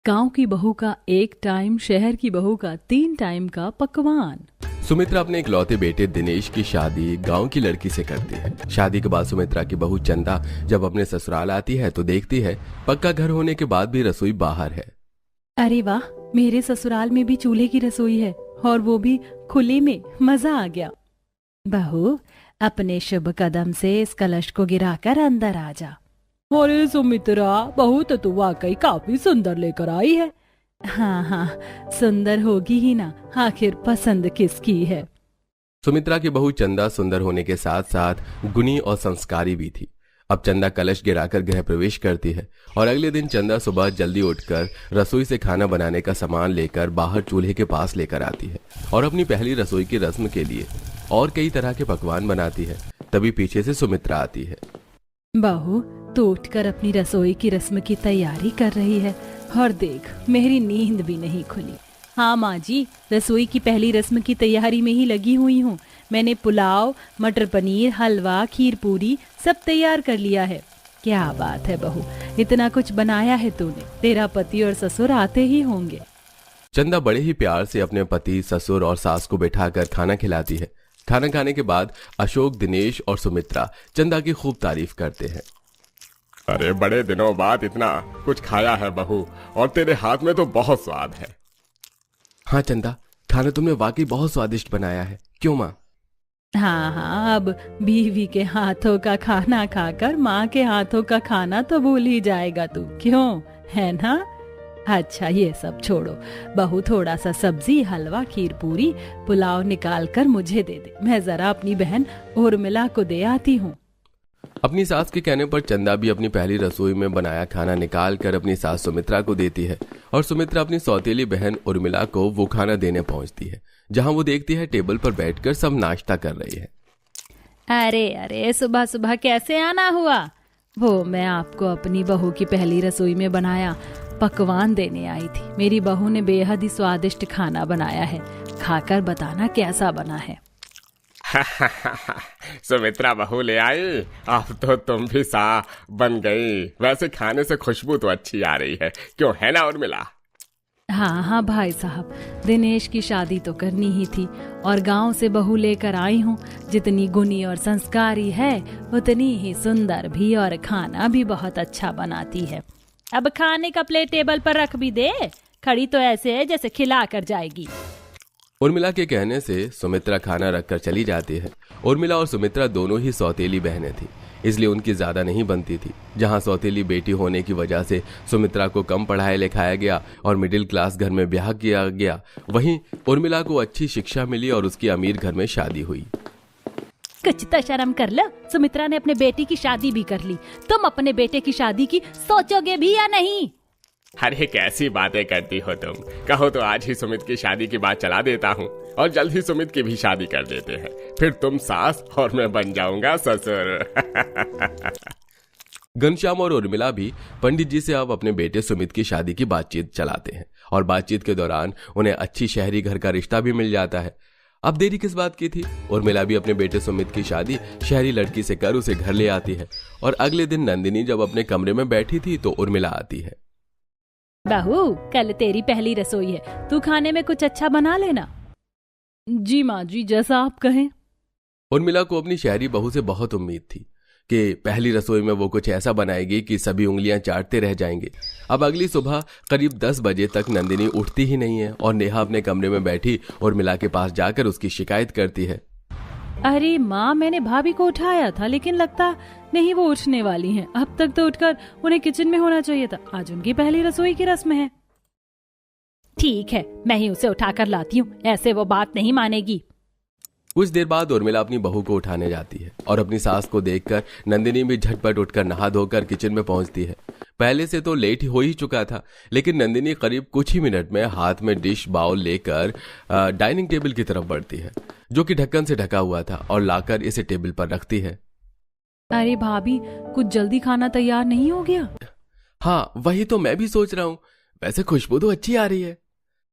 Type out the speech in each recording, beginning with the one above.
गांव की बहू का एक टाइम, शहर की बहू का 3 टाइम का पकवान। सुमित्रा अपने इकलौते बेटे दिनेश की शादी गांव की लड़की से करती है। शादी के बाद सुमित्रा की बहू चंदा जब अपने ससुराल आती है तो देखती है पक्का घर होने के बाद भी रसोई बाहर है। अरे वाह, मेरे ससुराल में भी चूल्हे की रसोई है और वो भी खुले में। मजा आ गया। बहू, अपने शुभ कदम से इस कलश को गिराकर अंदर आ जा। अरे सुमित्रा, बहू तो तू वाकई काफी सुंदर लेकर आई है। हाँ हाँ, सुंदर होगी ही ना, आखिर पसंद किसकी है। सुमित्रा की बहू चंदा सुंदर होने के साथ साथ गुणी और संस्कारी भी थी। अब चंदा कलश गिराकर गृह प्रवेश करती है और अगले दिन चंदा सुबह जल्दी उठकर रसोई से खाना बनाने का सामान लेकर बाहर चूल्हे के पास लेकर आती है और अपनी पहली रसोई की रस्म के लिए और कई तरह के पकवान बनाती है। तभी पीछे से सुमित्रा आती है। बहू, तू उठकर अपनी रसोई की रस्म की तैयारी कर रही है और देख, मेरी नींद भी नहीं खुली। हाँ माँ जी, रसोई की पहली रस्म की तैयारी में ही लगी हुई हूँ। मैंने पुलाव, मटर पनीर, हलवा, खीर पूरी सब तैयार कर लिया है। क्या बात है बहू, इतना कुछ बनाया है तूने। तेरा पति और ससुर आते ही होंगे। चंदा बड़े ही प्यार से अपने पति, ससुर और सास को बैठाकर खाना खिलाती है। खाना खाने के बाद अशोक, दिनेश और सुमित्रा चंदा की खूब तारीफ करते हैं। अरे बड़े दिनों बाद इतना कुछ खाया है बहू, और तेरे हाथ में तो बहुत स्वाद है। हाँ चंदा, खाना तुमने वाकई बहुत स्वादिष्ट बनाया है। क्यों माँ? हाँ हाँ, अब बीवी के हाथों का खाना खाकर माँ के हाथों का खाना तो भूल ही जाएगा तू, क्यों? है ना? अच्छा, ये सब छोड़ो बहू, थोड़ा सा सब्जी, हलवा, खीर पूरी, पुलाव निकाल कर मुझे दे दे। मैं जरा अपनी बहन उर्मिला को दे आती हूँ। अपनी सास के कहने पर चंदा भी अपनी पहली रसोई में बनाया खाना निकाल कर अपनी सास सुमित्रा को देती है और सुमित्रा अपनी सौतेली बहन उर्मिला को वो खाना देने पहुंचती है, जहां वो देखती है टेबल पर बैठकर सब नाश्ता कर रही है। अरे अरे, सुबह सुबह कैसे आना हुआ? वो मैं आपको अपनी बहू की पहली रसोई में बनाया पकवान देने आई थी। मेरी बहू ने बेहद ही स्वादिष्ट खाना बनाया है, खाकर बताना कैसा बना है। सुमित्रा बहू ले आई, अब तो तुम भी सा बन गई। वैसे खाने से खुशबू तो अच्छी आ रही है, क्यों, है ना उर्मिला? हाँ हाँ भाई साहब, दिनेश की शादी तो करनी ही थी और गांव से बहू लेकर आई हूँ। जितनी गुणी और संस्कारी है उतनी ही सुंदर भी, और खाना भी बहुत अच्छा बनाती है। अब खाने का प्लेट टेबल पर रख भी दे, खड़ी तो ऐसे है जैसे खिला कर जाएगी। उर्मिला के कहने से सुमित्रा खाना रखकर चली जाती है। उर्मिला और सुमित्रा दोनों ही सौतेली बहनें थी, इसलिए उनकी ज्यादा नहीं बनती थी। जहां सौतेली बेटी होने की वजह से सुमित्रा को कम पढ़ाया लिखाया गया और मिडिल क्लास घर में ब्याह किया गया, वहीं उर्मिला को अच्छी शिक्षा मिली और उसकी अमीर घर में शादी हुई। कुछ तो शर्म कर लो, सुमित्रा ने अपने बेटे की शादी भी कर ली। तुम अपने बेटे की शादी की सोचोगे भी या नहीं? अरे कैसी बातें करती हो तुम। कहो तो आज ही सुमित की शादी की बात चला देता हूँ और जल्द ही सुमित की भी शादी कर देते हैं। फिर तुम सास और मैं बन जाऊंगा ससुर। घनश्याम और उर्मिला भी पंडित जी से अब अपने बेटे सुमित की शादी की बातचीत चलाते हैं और बातचीत के दौरान उन्हें अच्छी शहरी घर का रिश्ता भी मिल जाता है। अब देरी किस बात की थी? उर्मिला भी अपने बेटे सुमित की शादी शहरी लड़की से कर उसे घर ले आती है और अगले दिन नंदिनी जब अपने कमरे में बैठी थी तो उर्मिला आती है। बहू, कल तेरी पहली रसोई है, तू खाने में कुछ अच्छा बना लेना। जी माँ जी, जैसा आप कहें। उर्मिला को अपनी शहरी बहू से बहुत उम्मीद थी कि पहली रसोई में वो कुछ ऐसा बनाएगी कि सभी उंगलियां चाटते रह जाएंगे। अब अगली सुबह करीब 10 बजे तक नंदिनी उठती ही नहीं है और नेहा अपने कमरे में बैठी उर्मिला के पास जाकर उसकी शिकायत करती है। अरे माँ, मैंने भाभी को उठाया था लेकिन लगता नहीं वो उठने वाली हैं। अब तक तो उठकर उन्हें किचन में होना चाहिए था। आज उनकी पहली रसोई की रस्म है। ठीक है, मैं ही उसे उठाकर लाती हूँ, ऐसे वो बात नहीं मानेगी। कुछ देर बाद उर्मिला अपनी बहू को उठाने जाती है और अपनी सास को देखकर नंदिनी भी झटपट उठकर नहा धोकर किचन में पहुंचती है। पहले से तो लेट हो ही चुका था, लेकिन नंदिनी करीब कुछ ही मिनट में हाथ में डिश बाउल लेकर डाइनिंग टेबल की तरफ बढ़ती है, जो कि ढक्कन से ढका हुआ था, और लाकर इसे टेबल पर रखती है। अरे भाभी, कुछ जल्दी खाना तैयार नहीं हो गया? हाँ, वही तो मैं भी सोच रहा हूँ। वैसे खुशबू तो अच्छी आ रही है।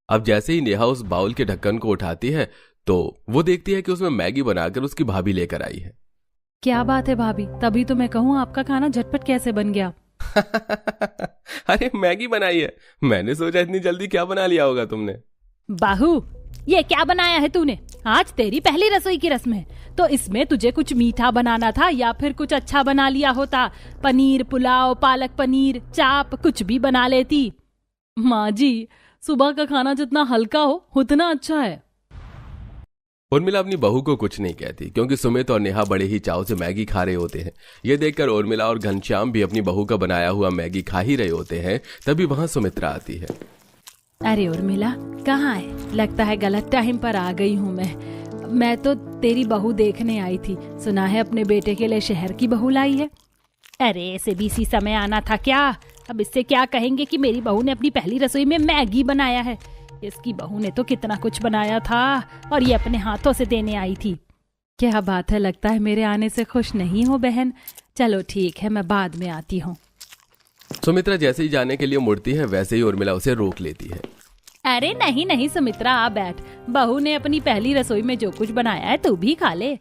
अब जैसे ही नेहा उस बाउल के ढक्कन को उठाती है तो वो देखती है कि उसमें मैगी बनाकर उसकी भाभी लेकर आई है। क्या बात है भाभी, तभी तो मैं कहूँ आपका खाना झटपट कैसे बन गया। अरे मैगी बनाई है। मैंने सोचा इतनी जल्दी क्या बना लिया होगा तुमने। बाहू, ये क्या बनाया है तूने? आज तेरी पहली रसोई की रस्म है, तो इसमें तुझे कुछ मीठा बनाना था या फिर कुछ अच्छा बना लिया होता। पनीर पुलाव, पालक पनीर, चाप, कुछ भी बना लेती। माँ जी, सुबह का खाना जितना हल्का हो उतना अच्छा है। उर्मिला अपनी बहू को कुछ नहीं कहती क्योंकि सुमित और नेहा बड़े ही चाव से मैगी खा रहे होते हैं। ये देखकर उर्मिला और घनश्याम भी अपनी बहू का बनाया हुआ मैगी खा ही रहे होते हैं। तभी वहां सुमित्रा आती है। अरे उर्मिला, कहाँ है? लगता है गलत टाइम पर आ गई हूँ मैं तो तेरी बहू देखने आई थी। सुना है अपने बेटे के लिए शहर की बहू लाई है। अरे इसे भी इसी समय आना था क्या? अब इससे क्या कहेंगे कि मेरी बहू ने अपनी पहली रसोई में मैगी बनाया है। इसकी बहू ने तो कितना कुछ बनाया था और ये अपने हाथों से देने आई थी। क्या बात है, लगता है मेरे आने से खुश नहीं हो बहन। चलो ठीक है, मैं बाद में आती हूँ। सुमित्रा जैसे ही जाने के लिए मुड़ती है वैसे ही उर्मिला उसे रोक लेती है। अरे नहीं नहीं सुमित्रा, आ बैठ। बहू ने अपनी पहली रसोई में जो कुछ बनाया है तू भी खा ले।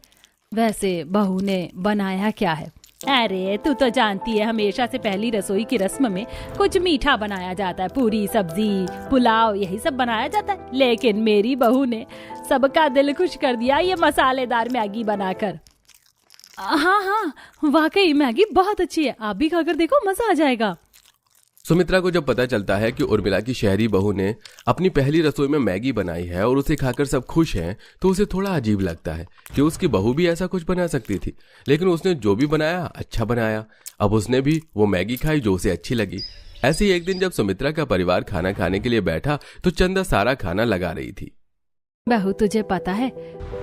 वैसे बहू ने बनाया क्या है? अरे तू तो जानती है, हमेशा से पहली रसोई की रस्म में कुछ मीठा बनाया जाता है। पूरी सब्जी पुलाव यही सब बनाया जाता है। लेकिन मेरी बहू ने सबका दिल खुश कर दिया ये मसालेदार मैगी बनाकर। हाँ हाँ, वाकई मैगी बहुत अच्छी है। आप भी खाकर देखो, मजा आ जाएगा। सुमित्रा को जब पता चलता है कि उर्मिला की शहरी बहू ने अपनी पहली रसोई में मैगी बनाई है और उसे खाकर सब खुश हैं, तो उसे थोड़ा अजीब लगता है कि उसकी बहू भी ऐसा कुछ बना सकती थी। लेकिन उसने जो भी बनाया अच्छा बनाया। अब उसने भी वो मैगी खाई जो उसे अच्छी लगी। ऐसे ही एक दिन जब सुमित्रा का परिवार खाना खाने के लिए बैठा तो चंदा सारा खाना लगा रही थी। बहू, तुझे पता है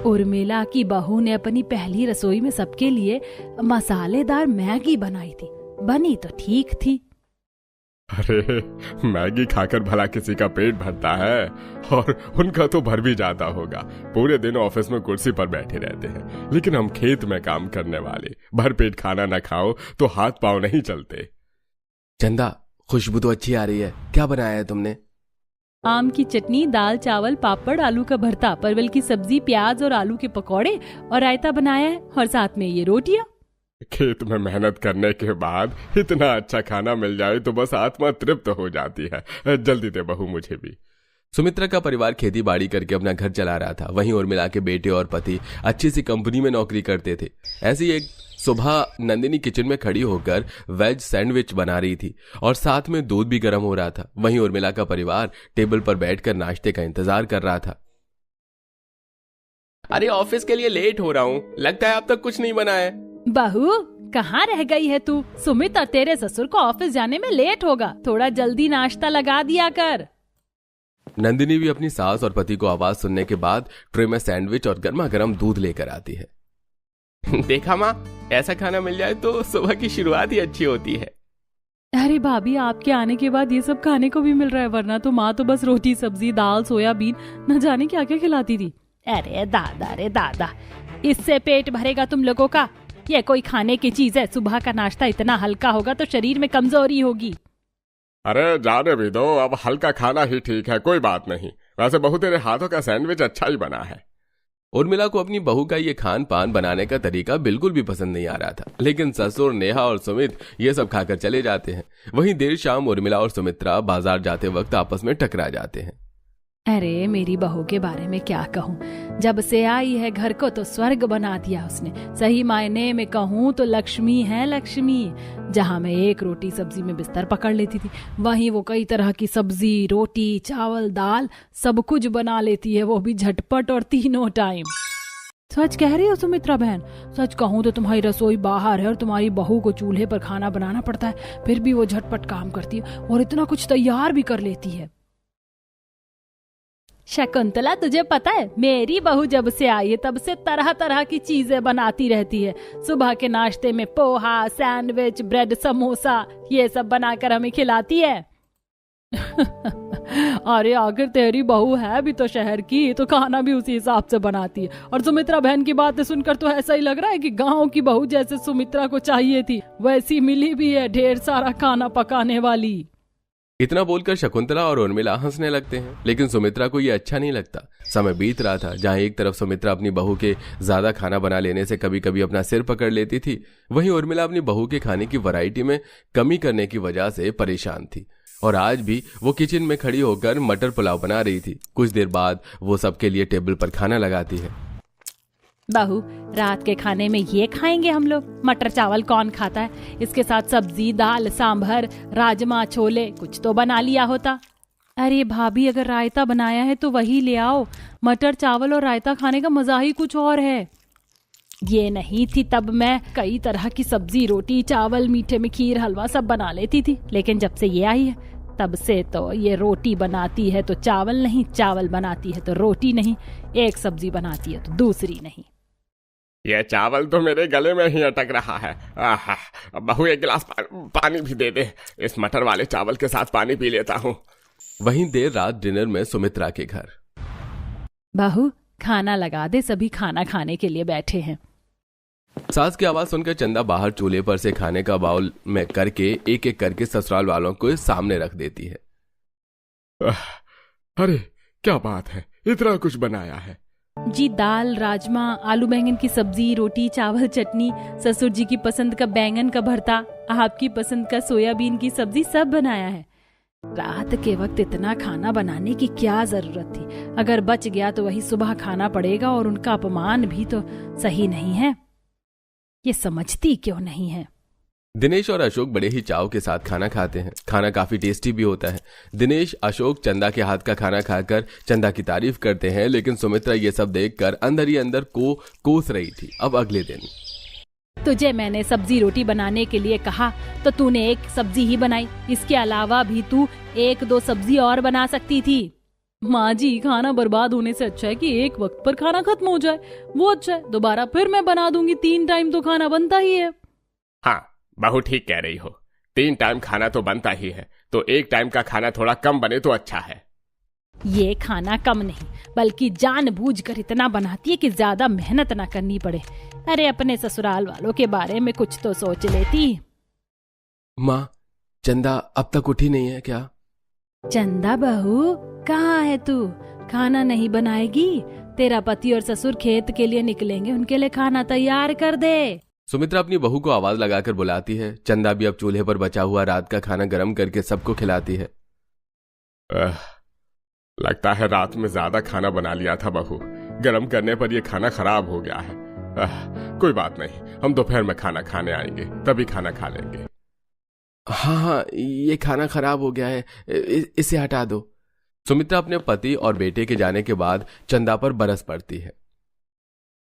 उर्मिला की बहू ने अपनी पहली रसोई में सबके लिए मसालेदार मैगी बनाई थी। बनी तो ठीक थी। अरे मैगी खाकर भला किसी का पेट भरता है? और उनका तो भर भी जाता होगा। पूरे दिन ऑफिस में कुर्सी पर बैठे रहते हैं, लेकिन हम खेत में काम करने वाले भर पेट खाना न खाओ तो हाथ पांव नहीं चलते। चंदा, खुशबू तो अच्छी आ रही है। क्या बनाया है तुमने? आम की चटनी, दाल चावल, पापड़, आलू का भरता, परवल की सब्जी, प्याज और आलू के पकौड़े और रायता बनाया है, और साथ में ये रोटियां। खेत में मेहनत करने के बाद इतना अच्छा खाना मिल जाए तो बस आत्मा तृप्त हो जाती है। जल्दी दे बहू मुझे भी। सुमित्रा का परिवार खेती बाड़ी करके अपना घर चला रहा था। वहीं उर्मिला के बेटे और पति अच्छी सी कंपनी में नौकरी करते थे। ऐसी एक सुबह नंदिनी किचन में खड़ी होकर वेज सैंडविच बना रही थी और साथ में दूध भी गर्म हो रहा था। वहीं उर्मिला का परिवार टेबल पर बैठकर नाश्ते का इंतजार कर रहा था। अरे ऑफिस के लिए लेट हो रहा हूँ, लगता है अब तक कुछ नहीं बना है। बहू, कहाँ रह गई है तू? सुमित और तेरे ससुर को ऑफिस जाने में लेट होगा, थोड़ा जल्दी नाश्ता लगा दिया कर। नंदिनी भी अपनी सास और पति को आवाज सुनने के बाद ट्रे में सैंडविच और गर्मा गर्म दूध लेकर आती है। देखा माँ, ऐसा खाना मिल जाए तो सुबह की शुरुआत ही अच्छी होती है। अरे भाभी, आपके आने के बाद ये सब खाने को भी मिल रहा है, वरना तो माँ तो बस रोटी सब्जी दाल सोयाबीन न जाने क्या क्या खिलाती थी। अरे दादा रे दादा, इससे पेट भरेगा तुम लोगों का? ये कोई खाने की चीज है? सुबह का नाश्ता इतना हल्का होगा तो शरीर में कमजोरी होगी। अरे जाने भी दो, अब हल्का खाना ही ठीक है, कोई बात नहीं। वैसे बहू तेरे हाथों का सैंडविच अच्छा ही बना है। उर्मिला को अपनी बहू का ये खान पान बनाने का तरीका बिल्कुल भी पसंद नहीं आ रहा था, लेकिन ससुर नेहा और सुमित ये सब खाकर चले जाते हैं। वहीं देर शाम उर्मिला और सुमित्रा बाजार जाते वक्त आपस में टकरा जाते हैं। अरे मेरी बहू के बारे में क्या कहूँ, जब से आई है घर को तो स्वर्ग बना दिया उसने। सही मायने में कहूँ तो लक्ष्मी है लक्ष्मी। जहाँ मैं एक रोटी सब्जी में बिस्तर पकड़ लेती थी, वहीं वो कई तरह की सब्जी रोटी चावल दाल सब कुछ बना लेती है, वो भी झटपट और तीनों टाइम। सच कह रही हो सुमित्रा बहन? सच कहूँ तो तुम्हारी रसोई बाहर है और तुम्हारी बहू को चूल्हे पर खाना बनाना पड़ता है, फिर भी वो झटपट काम करती है और इतना कुछ तैयार भी कर लेती है। शकुंतला, तुझे पता है मेरी बहू जब से आई है तब से तरह तरह की चीजें बनाती रहती है। सुबह के नाश्ते में पोहा, सैंडविच, ब्रेड, समोसा ये सब बनाकर हमें खिलाती है। अरे आखिर तेरी बहू है भी तो शहर की, तो खाना भी उसी हिसाब से बनाती है। और सुमित्रा बहन की बातें सुनकर तो ऐसा ही लग रहा है कि गांव की बहू जैसे सुमित्रा को चाहिए थी वैसी मिली भी है, ढेर सारा खाना पकाने वाली। इतना बोलकर शकुंतला और उर्मिला हंसने लगते हैं, लेकिन सुमित्रा को यह अच्छा नहीं लगता। समय बीत रहा था, जहां एक तरफ सुमित्रा अपनी बहू के ज्यादा खाना बना लेने से कभी कभी अपना सिर पकड़ लेती थी, वहीं उर्मिला अपनी बहू के खाने की वैरायटी में कमी करने की वजह से परेशान थी। और आज भी वो किचन में खड़ी होकर मटर पुलाव बना रही थी। कुछ देर बाद वो सबके लिए टेबल पर खाना लगाती है। बहू, रात के खाने में ये खाएंगे हम लोग। मटर चावल कौन खाता है? इसके साथ सब्जी, दाल, सांभर, राजमा, छोले कुछ तो बना लिया होता। अरे भाभी, अगर रायता बनाया है तो वही ले आओ। मटर चावल और रायता खाने का मजा ही कुछ और है। ये नहीं थी तब मैं कई तरह की सब्जी, रोटी, चावल, मीठे में खीर, हलवा सब बना लेती थी, लेकिन जब से ये आई है तब से तो ये रोटी बनाती है तो चावल नहीं, चावल बनाती है तो रोटी नहीं, एक सब्जी बनाती है तो दूसरी नहीं। ये चावल तो मेरे गले में ही अटक रहा है। आहा, बहू एक गिलास पानी भी दे दे। इस मटर वाले चावल के साथ पानी पी लेता हूँ। वहीं देर रात डिनर में सुमित्रा के घर। बहू, खाना लगा दे, सभी खाना खाने के लिए बैठे हैं। सास की आवाज सुनकर चंदा बाहर चूल्हे पर से खाने का बाउल में करके एक एक करके ससुराल वालों को सामने रख देती है। अरे क्या बात है, इतना कुछ बनाया है? जी, दाल, राजमा, आलू बैंगन की सब्जी, रोटी, चावल, चटनी, ससुर जी की पसंद का बैंगन का भरता, आपकी पसंद का सोयाबीन की सब्जी, सब बनाया है। रात के वक्त इतना खाना बनाने की क्या जरूरत थी? अगर बच गया तो वही सुबह खाना पड़ेगा, और उनका अपमान भी तो सही नहीं है। ये समझती क्यों नहीं है? दिनेश और अशोक बड़े ही चाव के साथ खाना खाते हैं। खाना काफी टेस्टी भी होता है। दिनेश, अशोक चंदा के हाथ का खाना खाकर चंदा की तारीफ करते हैं, लेकिन सुमित्रा ये सब देखकर अंदर ही अंदर कोस रही थी। अब अगले दिन, तुझे मैंने सब्जी रोटी बनाने के लिए कहा तो तूने एक सब्जी ही बनाई। इसके अलावा भी तू 1-2 सब्जी और बना सकती थी। माँ जी, खाना बर्बाद होने से अच्छा है कि एक वक्त पर खाना खत्म हो जाए, वो अच्छा है। दोबारा फिर मैं बना दूंगी, 3 टाइम तो खाना बनता ही है। हाँ, बहुत ठीक कह रही हो। 3 टाइम खाना तो बनता ही है, तो 1 टाइम का खाना थोड़ा कम बने तो अच्छा है। ये खाना कम नहीं, बल्कि जानबूझकर इतना बनाती है कि ज्यादा मेहनत ना करनी पड़े। अरे अपने ससुराल वालों के बारे में कुछ तो सोच लेती। माँ, चंदा अब तक उठी नहीं है क्या? चंदा बहू, कहाँ है तू? खाना नहीं बनाएगी? तेरा पति और ससुर खेत के लिए निकलेंगे, उनके लिए खाना तैयार कर दे। सुमित्रा अपनी बहू को आवाज लगाकर बुलाती है। चंदा भी अब चूल्हे पर बचा हुआ रात का खाना गर्म करके सबको खिलाती है। लगता है रात में ज्यादा खाना बना लिया था बहू। गर्म करने पर यह खाना खराब हो गया है। कोई बात नहीं, हम दोपहर में खाना खाने आएंगे, तभी खाना खा लेंगे। हाँ, ये खाना खराब हो गया है, इसे हटा दो। सुमित्रा अपने पति और बेटे के जाने के बाद चंदा पर बरस पड़ती है।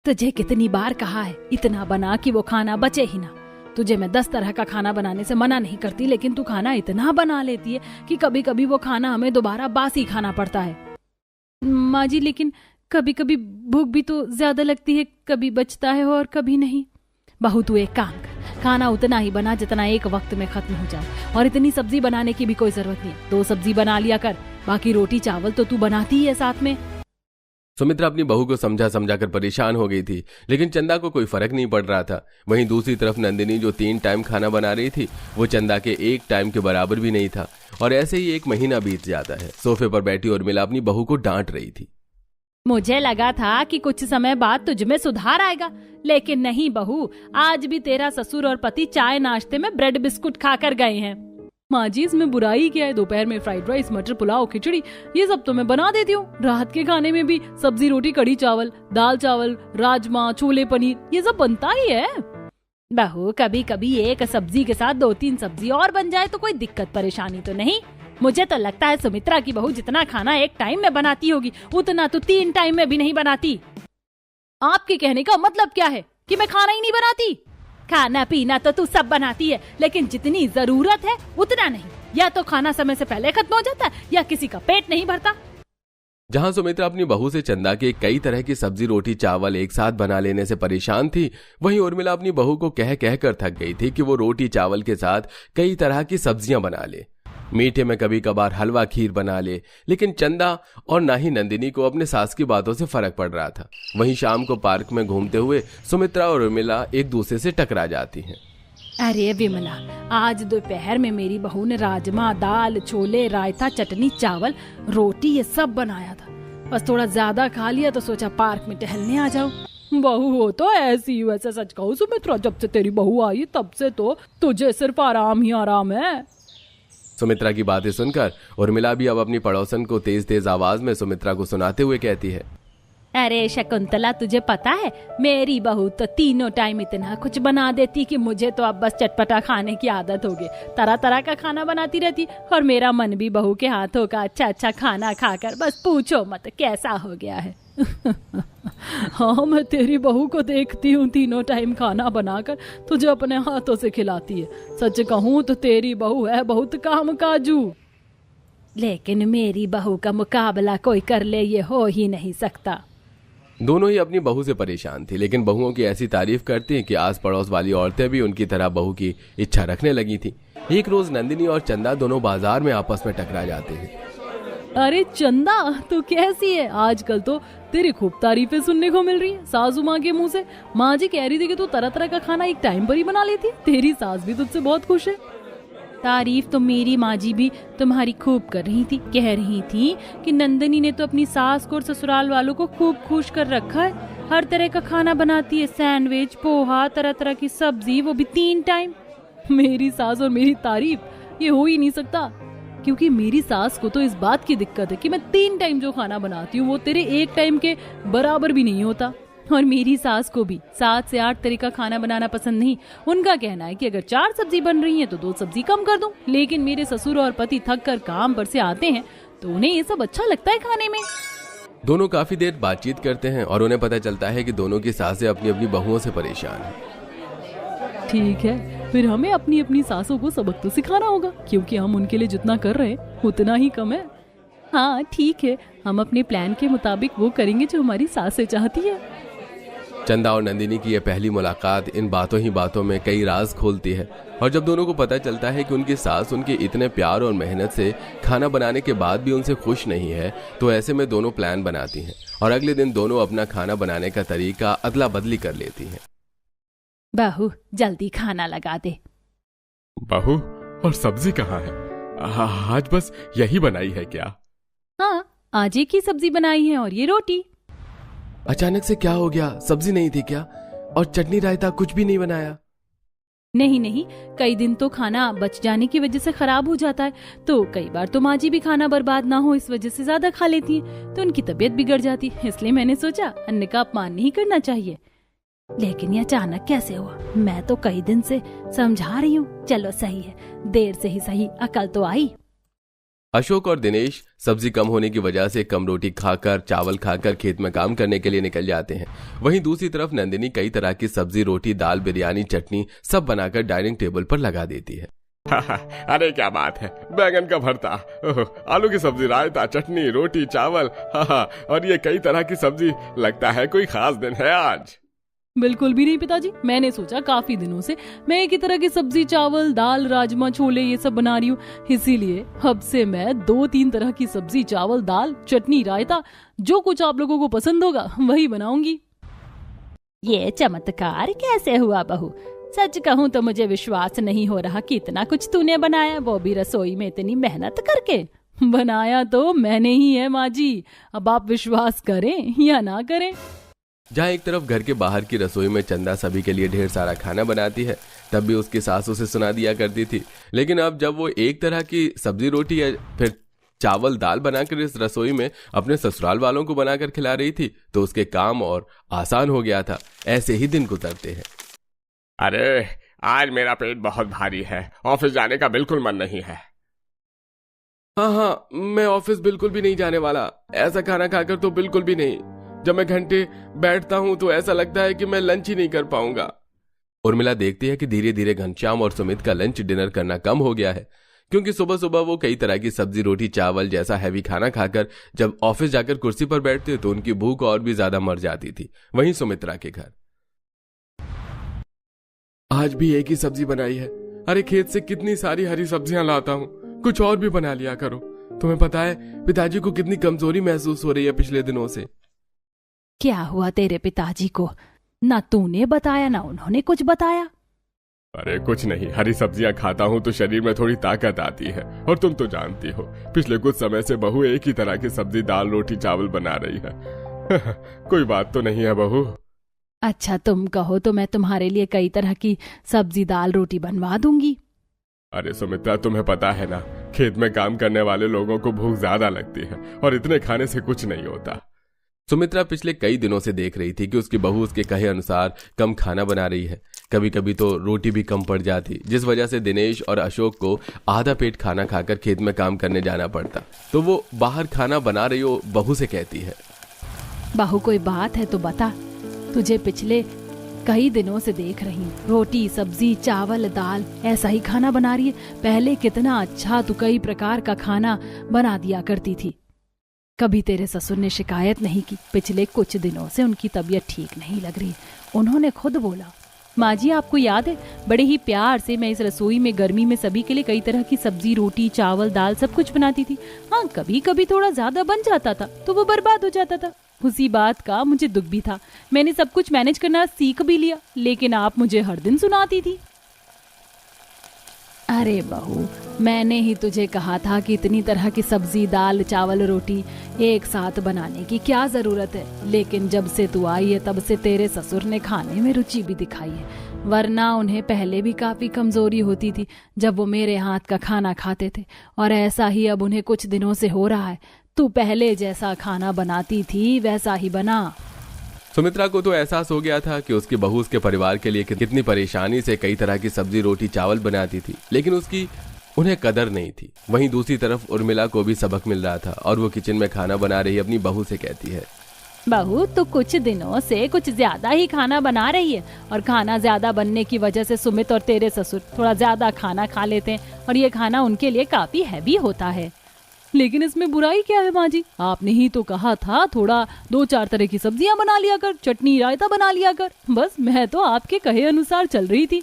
तुझे कितनी बार कहा है, इतना बना कि वो खाना बचे ही ना। तुझे मैं 10 तरह का खाना बनाने से मना नहीं करती, लेकिन तू खाना इतना बना लेती है कि कभी कभी वो खाना हमें दोबारा बासी खाना पड़ता है। माँ जी, लेकिन कभी कभी भूख भी तो ज्यादा लगती है, कभी बचता है और कभी नहीं। बहू, तू एक काम कर, खाना उतना ही बना जितना एक वक्त में खत्म हो जाए, और इतनी सब्जी बनाने की भी कोई जरूरत नहीं है। 2 सब्जी बना लिया कर, बाकी रोटी चावल तो तू बनाती ही है साथ में। सुमित्रा अपनी बहू को समझा कर परेशान हो गई थी, लेकिन चंदा को कोई फर्क नहीं पड़ रहा था। वहीं दूसरी तरफ नंदिनी, जो 3 टाइम खाना बना रही थी, वो चंदा के 1 टाइम के बराबर भी नहीं था। और ऐसे ही 1 महीना बीत जाता है। सोफे पर बैठी उर्मिला अपनी बहू को डांट रही थी। मुझे लगा था कि कुछ समय बाद तुझ में सुधार आएगा, लेकिन नहीं बहू, आज भी तेरा ससुर और पति चाय नाश्ते में ब्रेड बिस्कुट खाकर गए हैं। माँ जी, इसमें बुराई क्या है? दोपहर में फ्राइड राइस, मटर पुलाव, खिचड़ी, ये सब तो मैं बना देती हूँ। रात के खाने में भी सब्जी रोटी, कढ़ी चावल, दाल चावल, राजमा, छोले, पनीर, ये सब बनता ही है। बहू, कभी कभी एक सब्जी के साथ 2-3 सब्जी और बन जाए तो कोई दिक्कत परेशानी तो नहीं। मुझे तो लगता है सुमित्रा की बहू जितना खाना 1 टाइम में बनाती होगी, उतना तो 3 टाइम में भी नहीं बनाती। आपके कहने का मतलब क्या है कि मैं खाना ही नहीं बनाती? खाना पीना तो तू सब बनाती है, लेकिन जितनी जरूरत है उतना नहीं। या तो खाना समय से पहले खत्म हो जाता है, या किसी का पेट नहीं भरता। जहां सुमित्रा अपनी बहू से चंदा के कई तरह की सब्जी रोटी चावल एक साथ बना लेने से परेशान थी, वहीं उर्मिला अपनी बहू को कह कर थक गई थी कि वो रोटी चावल के साथ कई तरह की सब्जियां बना ले। मीठे में कभी कभार हलवा खीर बना ले, लेकिन चंदा और ना ही नंदिनी को अपने सास की बातों से फर्क पड़ रहा था। वहीं शाम को पार्क में घूमते हुए सुमित्रा और उर्मिला एक दूसरे से टकरा जाती हैं। अरे विमला, आज दोपहर में मेरी बहू ने राजमा, दाल, छोले, रायता, चटनी, चावल, रोटी ये सब बनाया था। बस थोड़ा ज्यादा खा लिया तो सोचा पार्क में टहलने आ जाओ। बहू हो तो ऐसी, वैसे सच कहूँ सुमित्रा, जब से तेरी बहू आई तब से तो तुझे सिर्फ आराम ही आराम है। सुमित्रा की बातें सुनकर उर्मिला भी अब अपनी पड़ोसन को तेज तेज आवाज में सुमित्रा को सुनाते हुए कहती है, अरे शकुंतला, तुझे पता है मेरी बहू तो तीनों टाइम इतना कुछ बना देती कि मुझे तो अब बस चटपटा खाने की आदत हो गई। तरह तरह का खाना बनाती रहती और मेरा मन भी बहू के हाथों का अच्छा अच्छा खाना खाकर बस पूछो मत कैसा हो गया है। हाँ, मैं तेरी बहू को देखती हूँ तीनों टाइम खाना बनाकर तुझे अपने हाथों से खिलाती है। सच कहूँ तो तेरी बहू है बहुत कामकाजू, लेकिन मेरी बहू का मुकाबला कोई कर ले ये हो ही नहीं सकता। दोनों ही अपनी बहू से परेशान थी, लेकिन बहुओं की ऐसी तारीफ करती कि आस पड़ोस वाली औरतें भी उनकी तरह बहू की इच्छा रखने लगी थी। एक रोज नंदिनी और चंदा दोनों बाजार में आपस में टकरा जाते हैं। अरे चंदा, तू कैसी है? आजकल तो तेरी खूब तारीफें सुनने को मिल रही है सासू माँ के मुंह से। माँ जी कह रही थी कि तू तरह तरह का खाना एक टाइम पर ही बना लेती है। तेरी सास भी तुझसे बहुत खुश है। तारीफ तो मेरी माँ जी भी तुम्हारी खूब कर रही थी। कह रही थी कि नंदनी ने तो अपनी सास को और ससुराल वालों को खूब खुश कर रखा है। हर तरह का खाना बनाती है, सैंडविच, पोहा, तरह तरह की सब्जी, वो भी 3 टाइम। मेरी सास और मेरी तारीफ, ये हो ही नहीं सकता, क्योंकि मेरी सास को तो इस बात की दिक्कत है कि मैं 3 टाइम जो खाना बनाती हूँ वो तेरे 1 टाइम के बराबर भी नहीं होता। और मेरी सास को भी 7 से 8 तरह का खाना बनाना पसंद नहीं। उनका कहना है कि अगर 4 सब्जी बन रही है तो 2 सब्जी कम कर दूं। लेकिन मेरे ससुर और पति थक कर काम पर से आते हैं तो उन्हें ये सब अच्छा लगता है खाने में। दोनों काफी देर बातचीत करते हैं और उन्हें पता चलता है कि दोनों की सासें अपनी अपनी बहुओं से परेशान हैं। ठीक है, फिर हमें अपनी अपनी सासों को सबक तो सिखाना होगा, क्योंकि हम उनके लिए जितना कर रहे हैं उतना ही कम है। हाँ ठीक है, हम अपने प्लान के मुताबिक वो करेंगे जो हमारी सासें चाहती है। चंदा और नंदिनी की यह पहली मुलाकात इन बातों ही बातों में कई राज खोलती है। और जब दोनों को पता चलता है कि उनकी सास उनके इतने प्यार और मेहनत से खाना बनाने के बाद भी उनसे खुश नहीं है, तो ऐसे में दोनों प्लान बनाती हैं और अगले दिन दोनों अपना खाना बनाने का तरीका अदला बदली कर लेती हैं। बहू, जल्दी खाना लगा दे। बहू, और सब्जी कहाँ है? आज बस यही बनाई है क्या? हाँ, आज एक ही सब्जी बनाई है और ये रोटी। अचानक से क्या हो गया? सब्जी नहीं थी क्या? और चटनी रायता कुछ भी नहीं बनाया? नहीं नहीं, कई दिन तो खाना बच जाने की वजह से खराब हो जाता है, तो कई बार तो माँ जी भी खाना बर्बाद ना हो इस वजह से ज्यादा खा लेती हैं, तो उनकी तबीयत बिगड़ जाती है। इसलिए मैंने सोचा अन्न का अपमान नहीं करना चाहिए। लेकिन ये अचानक कैसे हुआ? मैं तो कई दिन से समझा रही हूँ। चलो सही है, देर से ही सही, अकल तो आई। अशोक और दिनेश सब्जी कम होने की वजह से कम रोटी खाकर, चावल खाकर खेत में काम करने के लिए निकल जाते हैं। वहीं दूसरी तरफ नंदिनी कई तरह की सब्जी, रोटी, दाल, बिरयानी, चटनी सब बनाकर डाइनिंग टेबल पर लगा देती है। अरे क्या बात है, बैंगन का भरता, आलू की सब्जी, रायता, चटनी, रोटी, चावल, और ये कई तरह की सब्जी। लगता है कोई खास दिन है आज। बिल्कुल भी नहीं पिताजी, मैंने सोचा काफी दिनों से मैं एक ही तरह की सब्जी, चावल, दाल, राजमा, छोले ये सब बना रही हूँ, इसीलिए अब से मैं 2-3 तरह की सब्जी, चावल, दाल, चटनी, रायता, जो कुछ आप लोगों को पसंद होगा वही बनाऊंगी। ये चमत्कार कैसे हुआ बहू? सच कहूँ तो मुझे विश्वास नहीं हो रहा कि इतना कुछ तूने बनाया, वो भी रसोई में इतनी मेहनत करके। बनाया तो मैंने ही है माँ जी, अब आप विश्वास करें या ना करें। जहाँ एक तरफ घर के बाहर की रसोई में चंदा सभी के लिए ढेर सारा खाना बनाती है, तब भी उसकी सास उसे सुना दिया करती थी। लेकिन अब जब वो एक तरह की सब्जी, रोटी या फिर चावल, दाल बनाकर इस रसोई में अपने ससुराल वालों को बनाकर खिला रही थी, तो उसके काम और आसान हो गया था। ऐसे ही दिन गुजरते हैं। अरे आज मेरा पेट बहुत भारी है, ऑफिस जाने का बिल्कुल मन नहीं है। हाँ, मैं ऑफिस बिल्कुल भी नहीं जाने वाला। ऐसा खाना खाकर तो बिल्कुल भी नहीं। जब मैं घंटे बैठता हूँ तो ऐसा लगता है कि मैं लंच ही नहीं कर पाऊंगा। उर्मिला देखती है कि धीरे धीरे घनश्याम और सुमित का लंच डिनर करना कम हो गया है, क्योंकि सुबह सुबह वो कई तरह की सब्जी, रोटी, चावल जैसा हैवी खाना खाकर जब ऑफिस जाकर कुर्सी पर बैठते तो उनकी भूख और भी ज्यादा मर जाती थी। वहीं सुमित्रा के घर आज भी एक ही सब्जी बनाई है। अरे खेत से कितनी सारी हरी सब्जियां लाता हूँ, कुछ और भी बना लिया करो। तुम्हें पता है पिताजी को कितनी कमजोरी महसूस हो रही है पिछले दिनों से। क्या हुआ तेरे पिताजी को? ना तूने बताया ना उन्होंने कुछ बताया। अरे कुछ नहीं, हरी सब्जियां खाता हूँ तो शरीर में थोड़ी ताकत आती है। और तुम तो जानती हो, पिछले कुछ समय से बहू एक ही तरह की सब्जी, दाल, रोटी, चावल बना रही है। कोई बात तो नहीं है बहू? अच्छा तुम कहो तो मैं तुम्हारे लिए कई तरह की सब्जी, दाल, रोटी बनवा दूंगी। अरे सुमित्रा, तुम्हें पता है ना, खेत में काम करने वाले लोगों को भूख ज्यादा लगती है और इतने खाने से कुछ नहीं होता। सुमित्रा पिछले कई दिनों से देख रही थी कि उसकी बहू उसके कहे अनुसार कम खाना बना रही है। कभी कभी तो रोटी भी कम पड़ जाती, जिस वजह से दिनेश और अशोक को आधा पेट खाना खाकर खेत में काम करने जाना पड़ता। तो वो बाहर खाना बना रही हो बहू से कहती है, बहू कोई बात है तो बता, तुझे पिछले कई दिनों से देख रही हूँ, रोटी, सब्जी, चावल, दाल ऐसा ही खाना बना रही है। पहले कितना अच्छा तू कई प्रकार का खाना बना दिया करती थी। कभी तेरे ससुर ने शिकायत नहीं की। पिछले कुछ दिनों से उनकी तबीयत ठीक नहीं लग रही। उन्होंने खुद बोला, माँ जी आपको याद है, बड़े ही प्यार से मैं इस रसोई में गर्मी में सभी के लिए कई तरह की सब्जी, रोटी, चावल, दाल सब कुछ बनाती थी। हाँ, कभी कभी थोड़ा ज्यादा बन जाता था तो वो बर्बाद हो जाता था। उसी बात का मुझे दुख भी था। मैंने सब कुछ मैनेज करना सीख भी लिया, लेकिन आप मुझे हर दिन सुनाती थी। अरे बहू, मैंने ही तुझे कहा था कि इतनी तरह की सब्जी, दाल, चावल, रोटी एक साथ बनाने की क्या जरूरत है। लेकिन जब से तू आई है तब से तेरे ससुर ने खाने में रुचि भी दिखाई है। वरना उन्हें पहले भी काफी कमजोरी होती थी जब वो मेरे हाथ का खाना खाते थे, और ऐसा ही अब उन्हें कुछ दिनों से हो रहा है। तू पहले जैसा खाना बनाती थी वैसा ही बना। सुमित्रा को तो एहसास हो गया था कि उसकी बहू उसके परिवार के लिए कितनी परेशानी से कई तरह की सब्जी, रोटी, चावल बनाती थी, लेकिन उसकी उन्हें कदर नहीं थी। वहीं दूसरी तरफ उर्मिला को भी सबक मिल रहा था और वो किचन में खाना बना रही अपनी बहू से कहती है, बहू तो कुछ दिनों से कुछ ज्यादा ही खाना बना रही है, और खाना ज्यादा बनने की वजह से सुमित और तेरे ससुर थोड़ा ज्यादा खाना खा लेते हैं, और ये खाना उनके लिए काफी हैवी होता है। लेकिन इसमें बुराई क्या है माँ जी? आपने ही तो कहा था थोड़ा 2-4 तरह की सब्जियां बना लिया कर, चटनी, रायता बना लिया कर। बस मैं तो आपके कहे अनुसार चल रही थी।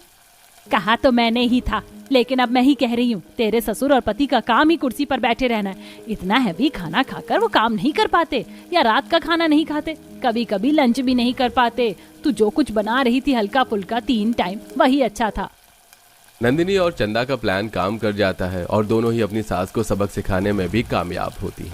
कहा तो मैंने ही था, लेकिन अब मैं ही कह रही हूँ, तेरे ससुर और पति का काम ही कुर्सी पर बैठे रहना है। इतना हैवी खाना खाकर वो काम नहीं कर पाते, या रात का खाना नहीं खाते, कभी कभी लंच भी नहीं कर पाते। तू जो कुछ बना रही थी हल्का फुल्का 3 टाइम, वही अच्छा था। नंदिनी और चंदा का प्लान काम कर जाता है और दोनों ही अपनी सास को सबक सिखाने में भी कामयाब होती हैं।